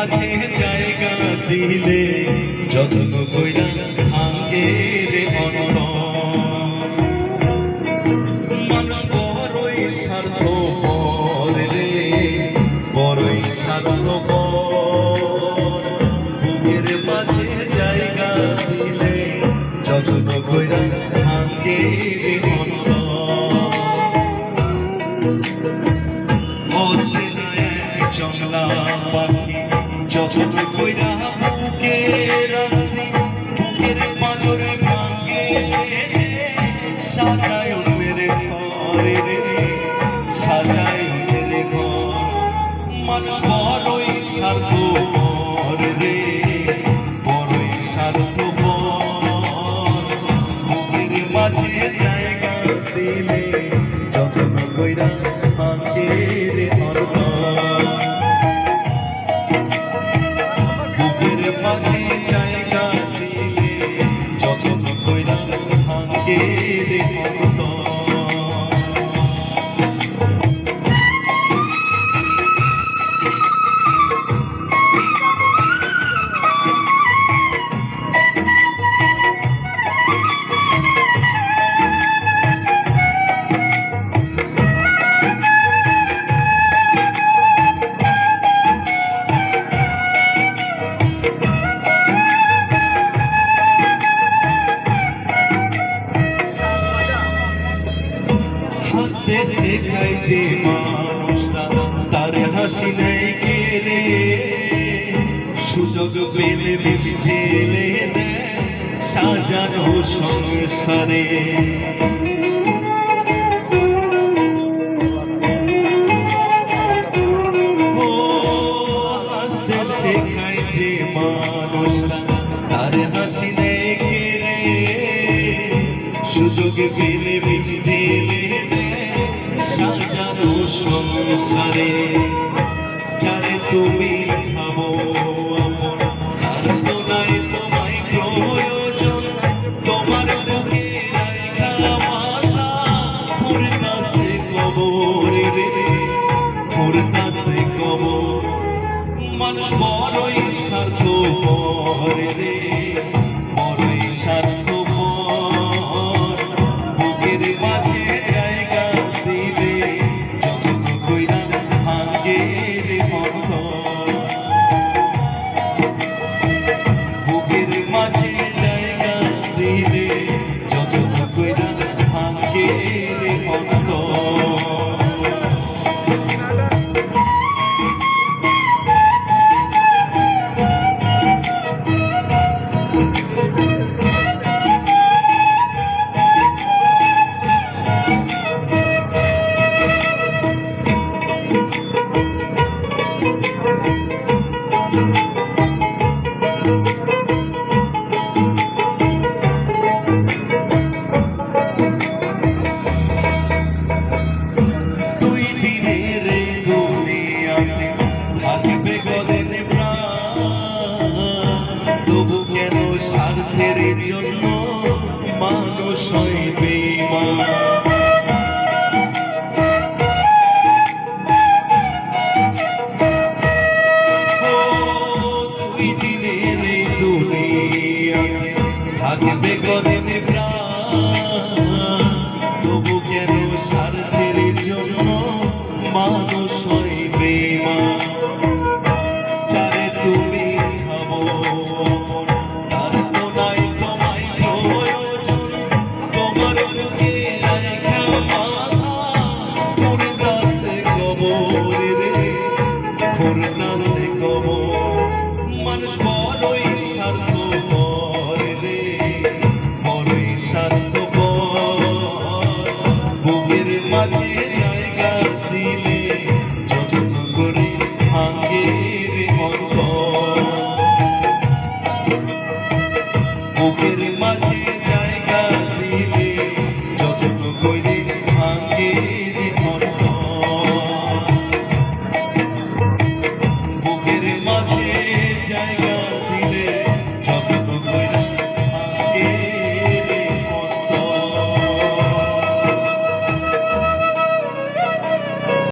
মাঝে জায়গা দিলে যত্ন কইরা ভাঙ্গে রে অনর। মানুষ বড়ই স্বার্থপর রে, বড়ই স্বার্থপর। বুকের মাঝে জায়গা দিলে যত্ন কইরা ভাঙ্গে রে অনর। জংলা পাখি যত্ন কইরা বুকে রাখছি, বুকের পাঁজরে ভাঙ্গে সে সাজায় অন্যের ঘরে রে, সাজায় অন্যের ঘর। মানুষ বড়ই স্বার্থপর রে, বড়ই স্বার্থপর। বুকের মাঝে জায়গা দিলে যত্ন কইরা ভাঙ্গে রে অনর। বুকের মাঝে জায়গা দিলে যত্ন কইরা ভাঙ্গে রে অনর। হাসতে শেখায় যে মানুষরা তার হাসি নেই কেড়ে, সুযোগ পেলে বিষ ঢেলে দেয় সাজানো সংসারে। ও হাসতে শেখায় যে মানুষরা তার হাসি নেই কেড়ে, সুযোগ পেলে বিষ ঢেলে সাজানো সংসারে। যারে তুমি ভাবো আপন, তার তো নাই তোমায় প্রয়োজন। তোমার বুকে রাইখা মাথা ফুরতাছে কবর রে, ফুরতাছে কবর। মানুষ বড়ই স্বার্থপর রে, বড়ই স্বার্থপর। বুকের মাঝে জায়গা দিলে যত্ন কইরা ভাঙ্গে রে অনর। বুকের মাঝে জায়গা দিলে যত্ন কইরা ভাঙ্গে রে অনর। দুই দিনের দুনিয়াতে থাকবে গদিন প্রাণ, তবু কেন স্বার্থের জন্য মানুষ হয় বেঈমান। থাকবে গদিন প্রাণ, তবু কেন স্বার্থের জন্য মানুষ হয় বেঈমান। যারে তুমি ভাবো আপন, তার তো নাই তোমায় প্রয়োজন। তোমার বুকে রাইখা মাথা ফুরতাছে কবর রে,